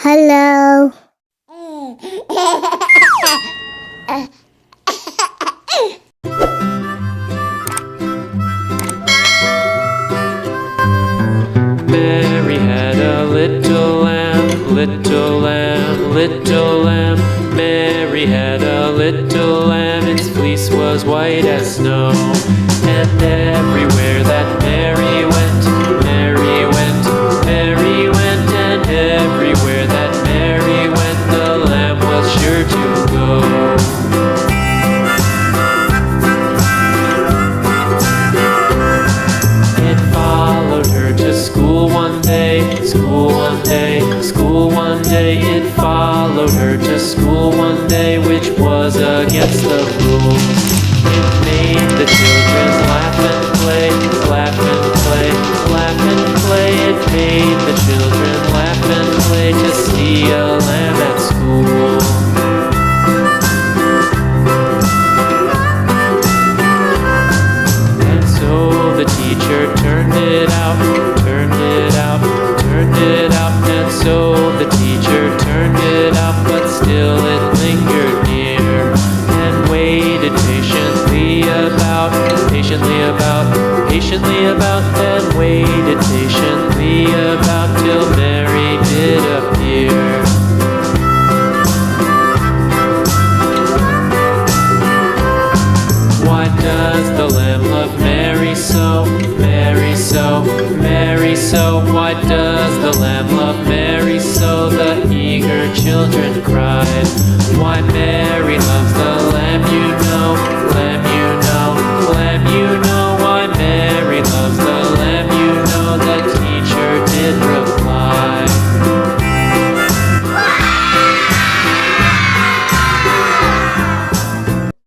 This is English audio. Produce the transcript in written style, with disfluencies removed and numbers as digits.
Hello. Mary had a little lamb, little lamb, little lamb. Mary had a little lamb, its fleece was white as snow. And everywhere that Mary went, Mary went, Mary went. And everywhere that Mary went, the lamb was sure to go. School one day, school one day, school one day. It followed her to school one day, which was against the rules. It made the children laugh and play, laugh and play, laugh and play. It made the children laugh and play to see a lamb at school. And so the teacher turned it out, turned it out, turned it out. And so the teacher turned it out, but still it lingered near and waited patiently about, patiently about, patiently about, and waited patiently about till Mary did appear. Why does the lamb love Mary so, Mary so, Mary so? Why does the lamb love Mary so? The eager children cried. Why Mary